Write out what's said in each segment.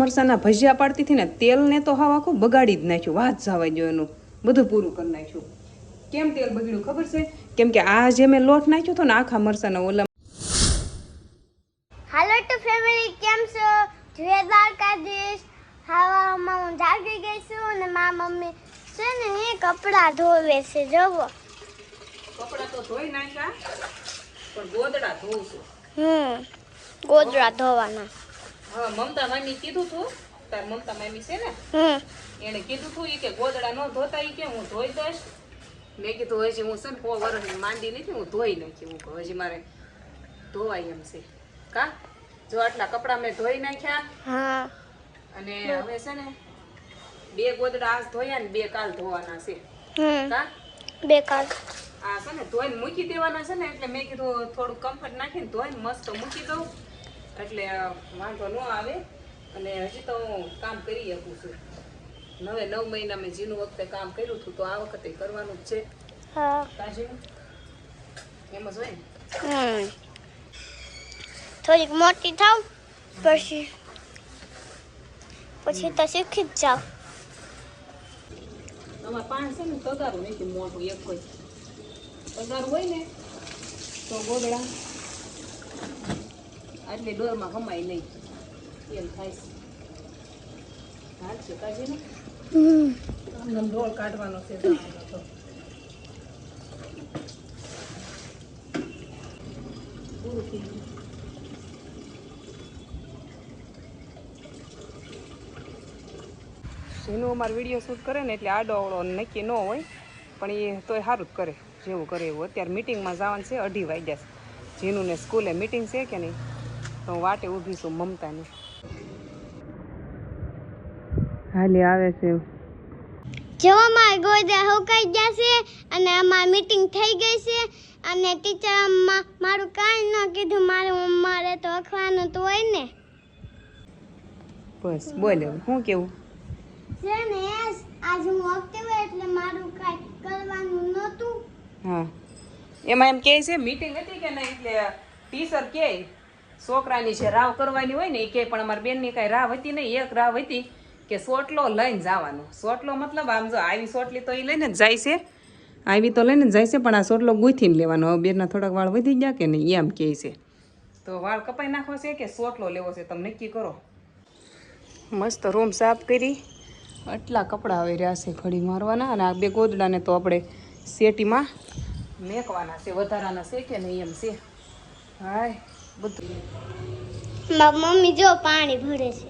મરસાના ભજીયા પાડતી હતી ને તેલને તો હાવ આખું બગાડી જ નાખ્યું. વાત જવા દો, એનું બધું પૂરું કરી નાખ્યું. કેમ તેલ બગડ્યું ખબર છે? કેમ કે આ જે મેં લોટ નાખ્યો હતો ને આખા મરસાના ઓલા. હાલો ટુ ફેમિલી, કેમ છો? જય દ્વારકાધીશ. હવામાં હું જાગી ગઈ છું અને મારા મમ્મી છે ને એ કપડાં ધોવે છે. જોવો, કપડાં તો ધોઈ નાખ્યા પણ ગોદડા ધોઉં છું. ગોદડા ધોવાના. હા, મમતા મામી કીધું તું, તાર મમતા મામી છે ને, એને કીધું તું કે ગોદડા ન ધોતા, કે હું ધોઈ દઈશ. મેં કીધું હજી હું છે ને 4 વર્ષની માંડી નથી, હું ધોઈ નાખી. હું કહું હજી મારે ધોવાય એમ છે. કા જો આટલા કપડાં મેં ધોઈ નાખ્યા અને હવે છે ને 2 ગોદડા આજ ધોયા ને 2 કાલ ધોવાના છે. કા 2 કાલ આ છે ને ધોઈને મૂકી દેવાના છે ને, એટલે મેં કીધું થોડું કમ્ફર્ટ નાખીને ધોઈને મસ્ત મૂકી દઉં એટલે વાંધો ન આવે. અને હજી તો હું કામ કરી શકું છું. 9 મહિના મેં જીનું વખતે કામ કર્યું હતું, તો આ વખતે કરવાનું જ છે. કાજીનું એમ જ હોય ને. થોડીક મોટી થાવ પછી તો શીખી જ જાવ. અમારે પાંચ છે ને તગારું નથી મોટું એક કોઈ. તગારું હોય ને તો ગોદડા આટલી ડોરમાં હમાય નહીં એમ થાય છે. હાલ છે કાજીને આમ ડોળ કાઢવાનો છે. પૂરું થઈ ગયું. જેનું અમારે વિડીયો શૂટ કરે ને એટલે આડો અવળો નક્કી ન હોય, પણ એ તોય સારું જ કરે જેવું કરે એવું. અત્યારે મિટિંગમાં જવાનું છે, 2:30 વાગ્યા છે. જેનુંને સ્કૂલે મિટિંગ છે કે નહીં, તો હું વાટે ઊભી છું મમતાની. હાલી આવે છે. જો અમારે ગોદડા હોકાઈ ગયા છે અને અમારી મીટિંગ થઈ ગઈ છે અને ટીચર મારું કાંઈ ન કીધું. મારે તો અખવાનું તો હોય ને. બસ બોલે શું કેવું છે ને આજ હું ઓક્ટિવ એટલે મારું કાંઈ કરવાનું નહોતું. હા, એમાં એમ કહે છે મીટિંગ હતી કે નહીં, એટલે ટીચર કહે છોકરાની જે રાવ કરવાની હોય ને એ કહે, પણ અમારી બેનની કાંઈ રાવ હતી નહીં. એક રાવ હતી કે સોટલો લઈને જવાનો. સોટલો મતલબ આમ જો આવી સોટલી તો એ લઈને જ જાય છે, આવી તો લઈને જ જાય છે, પણ આ સોટલો ગૂંથીને લેવાનો. હવે બેનના થોડાક વાળ વધી ગયા કે નહીં એમ કહે છે. તો વાળ કપાઈ નાખવો છે કે સોટલો લેવો છે, તમે નક્કી કરો. મસ્ત રૂમ સાફ કરી, આટલા કપડાં આવી રહ્યા છે ઘડી મારવાના. અને આ 2 ગોદડાને તો આપણે સેટીમાં મેકવાના છે, વધારાના છે કે નહીં એમ છે. હાય બધું મારી મમ્મી જો પાણી ભરે છે.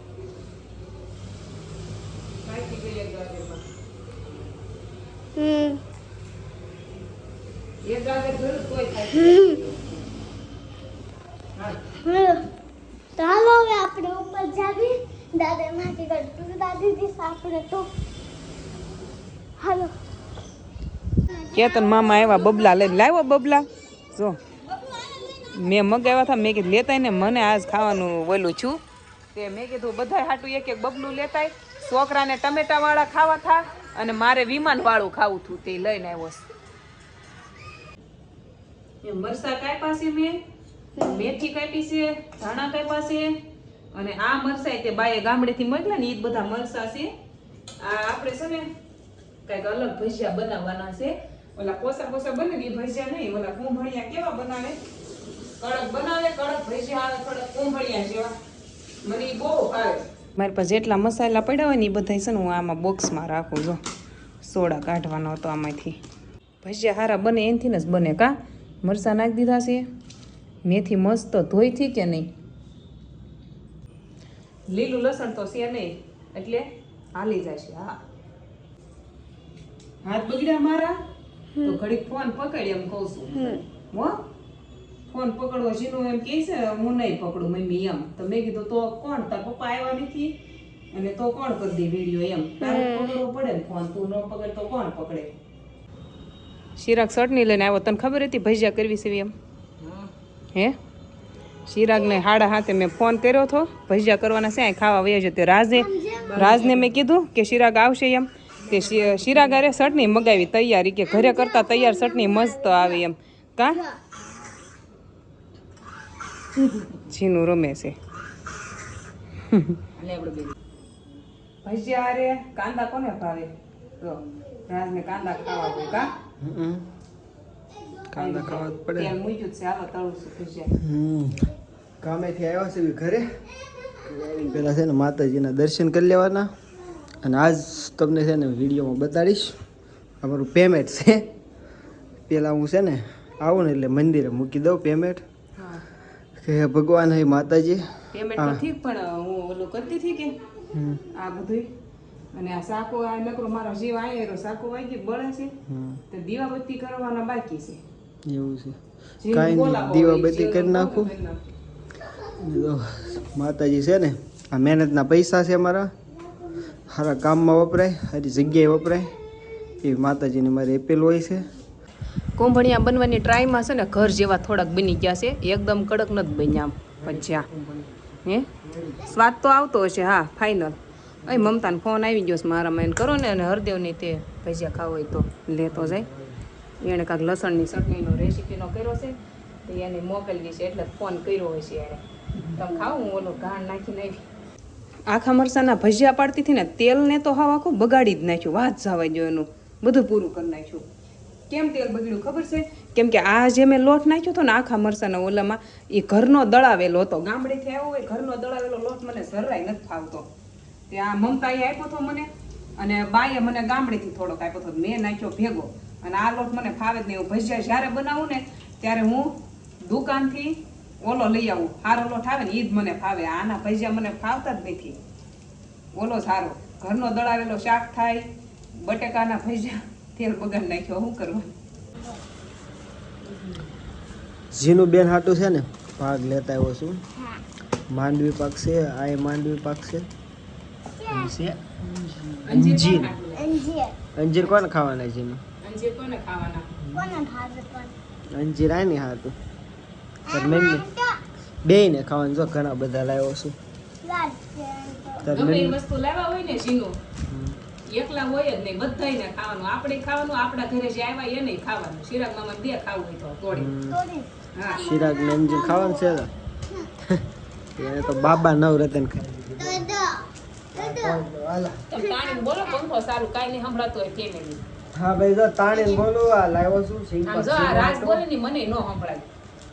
ચાલો હવે આપણે ઉપર જાવી. દાદા માંથી કરતું દાદીજી આપણે તો હાલો. કેતન મામા આવ્યા બબલા લઈને. લાવ્યો બબલા? જો મેં મગાવ્યા હતા, મેં કીધું લેતાય ને, મને આજ ખાવાનું બોલું છું તે મેં કીધું બધા હાટું એક બબલું લેતાય. છોકરાને ટમેટા વાળા ખાવા થા અને મારે વિમાન વાળું ખાવું હતું, તે લઈને આવ્યો. મરસા કાપ્યા છે, મેં મેથી કાપી છે, ધાણા કાપ્યા છે, અને આ મરસા તે બાએ ગામડેથી મોકલા ને એ બધા મરસા છે. આ આપણે છે ને કઈક અલગ ભજીયા બનાવવાના છે. ઓલા કોસા બને ને એ ભજીયા નહીં, ઓલા કુંભળિયા કેવા બનાવે, કડક બનાવે, કડક ભજીયા આવે, કડક કુંભળિયા જેવા. મને એ બહુ ભાવે. મારી પાસે જેટલા મસાલા પડ્યા હોય ને એ બધા છે ને હું આમાં બોક્સમાં રાખું. જો સોડા કાઢવાનો હતો આમાંથી. ભજીયા સારા બને એનથી જ બને. કા મરચાં નાખી દીધા છે, મેથી મસ્ત ધોઈથી કે નહીં, લીલું લસણ તો છે નહીં એટલે હાલી જશે. હા, હાથ બગડ્યા મારા તો ઘડીક ફોન પકડી એમ કહું છું. હો ફોન પકડવો જીનું એમ કહે છે, હું નહીં પકડું મમ્મી એમ. તો મેં કીધું તો કોણ, તાર પપ્પા આવ્યા નથી અને તો કોણ કરી દે વિડીયો એમ. તારે પકડવો પડે ને ફોન, તું ન પકડે તો કોણ પકડે. શિરાગ ચટણી લઈને આવ્યો. તને ખબર હતી ભજીયા કરવી છે એમ? હે શિરાગને 7:30 મેં ફોન કર્યો હતો, ભજીયા કરવાના છે, ખાવા વયા જતે. રાજને મેં કીધું કે શિરાગ આવશે એમ, તે શિરાગ અરે ચટણી મગાવી તૈયારી, કે ઘરે કરતા તૈયાર ચટણી મસ્ત આવે એમ. કા જીનું રમે છે. ભજીયા હારે કાંદા કોને ભાવે? જો રાજને કાંદા ખાવા હોય કા? કાંદા ખાવા જ પડે. તેલ મૂક્યું છે, હાલો તળું છું ભજીયા. કામેથી આવ્યા છે ઘરે. પેલા છે ને માતાજીના દર્શન કરી લેવાના. અને આજ તમને છે ને વિડીયોમાં બતાડીશ અમારું પેમેન્ટ છે. પેલા હું છે ને આવું ને એટલે મંદિરે મૂકી દઉં પેમેન્ટ હા કે ભગવાન હે માતાજી. પેમેન્ટ તો ઠીક, પણ હું ઓલું કરતી હતી કે આ બધું અને આ સાકો આ નકરો મારો જીવ આયેરો સાકો વાગી બળે છે તો દીવાબત્તી કરવાના બાકી છે. એવું છે. જીવ કાંઈ નહીં, બોલાવો દીવાબત્તી હોય, કરી નાખું. કરી નાખું. જો માતાજી છે ને આ મહેનતના પૈસા છે મારા, સારા કામમાં વપરાય, સારી જગ્યાએ વપરાય એ માતાજીની મારી એપેલ હોય છે. કોંભણિયા બનવાની ટ્રાયમાં છે ને ઘર જેવા થોડાક બની ગયા છે, એકદમ કડક નથી બન્યા ભજીયા. હે સ્વાદ તો આવતો હશે. હા ફાઇનલ. અહીં મમતાનો ફોન આવી ગયો છે મારામાં, એને કરો ને અને હરદેવની તે ભજીયા ખાવ હોય તો લેતો જાય. એણે કાંઈક લસણની ચટણીનો રેસીપીનો કર્યો છે તો એને મોકલવી છે એટલે ફોન કર્યો હોય છે એણે. તમે ખાવ, હું ઓલો ઘાણ નાખીને આવી. આખા મરચાના ભજીયા પાડતી હતી ને તેલને તો હાવ આખું બગાડી જ નાખ્યું. વાત જવા દો, એનું બધું પૂરું કરી નાખ્યું. કેમ તેલ બગડ્યું ખબર છે? કેમ કે આ જે મેં લોટ નાખ્યો હતો ને આખા મરચાના ઓલામાં, એ ઘરનો દળાવેલો હતો. ગામડેથી આવ્યો હોય ઘરનો દળાવેલો લોટ મને જરાય નથી ફાવતો. ત્યાં મમતાએ આપ્યો હતો મને, અને બાએ મને ગામડેથી થોડોક આપ્યો હતો, મેં નાખ્યો ભેગો. અને આ લોટ મને ફાવે જ નહીં. હું ભજીયા જ્યારે બનાવું ને ત્યારે હું દુકાનથી ઓલો લઈ આવું, સારો લોટ આવે ને એ જ મને ફાવે. આના ભજીયા મને ફાવતા જ નથી. ઓલો સારો ઘરનો દળાવેલો શાક થાય, બટેકાના ભજીયા તેલ બગાડ નાખ્યો, શું કરવાનું? જીનું બેન હાટું છે ને ભાગ લેતા આવ્યો છું. માંડવી પાક છે, આ એ માંડવી પાક છે. છે અંજીર. અંજીર કોને ખાવાના છે? અંજીર કોને ખાવાના? કોને ભાવે પણ? અંજીર આ નહીં હાટું તાર મમ્મી બે ને ખાવાનું. જો ઘણા બધા લાવ્યો છું. લાલ છે તો. તાર ગમે એ મમ્મી વસ્તુ લાવવા હોય ને જીનું એકલા હોય જ નહીં, બધાયને ખાવાનું. આપણે ખાવાનું, આપણા ઘરે જે આવ્યા એને ખાવાનું. શિરાગ મામા બે ખાવું હોય તો તોડી. તોડી. હા ચિરાગ ને અંજીર ખાવાનું છે ને. એને તો બાબા નવરતન ખાઈ દો. હાલા. તમે તાણીને બોલો પંખો સારું, કાંઈ નહીં સંભળાતું હોય ફેમિલી. હા ભાઈ જો તાણીને બોલું આ લાવ્યો છું આમ જો આ રાજ બોલે ને મને ન સંભળાય.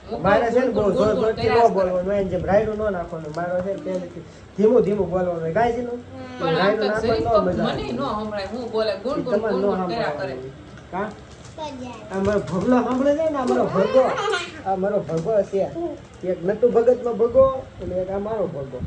હું મારે છે ને બહુ ગુણ, ગુણ, જોર ગુણ જોરથી કર્યા ન જ બોલવાનું એને જેમ રાયડું ન નાખવાનું. મારો છે ને પહેલેથી ધીમું ધીમું બોલવાનું. ગાયજીનું પણ આમ તો રાયડું જરીક નાખવાનું તો ન મજા મને આવે. ન સંભળાય. હું બોલે ગુણ ગુણ તમારે ગુણ ન ગુણ કર્યા કરે. સાંભળવાનું. કાં? કલ્યાણ. આ મારો ભગલો સાંભળે છે ને, આ મારો ભગો. આ મારો ભગો છે. એક નટુ ભગતનો ભગો અને એક આ મારો ભગો.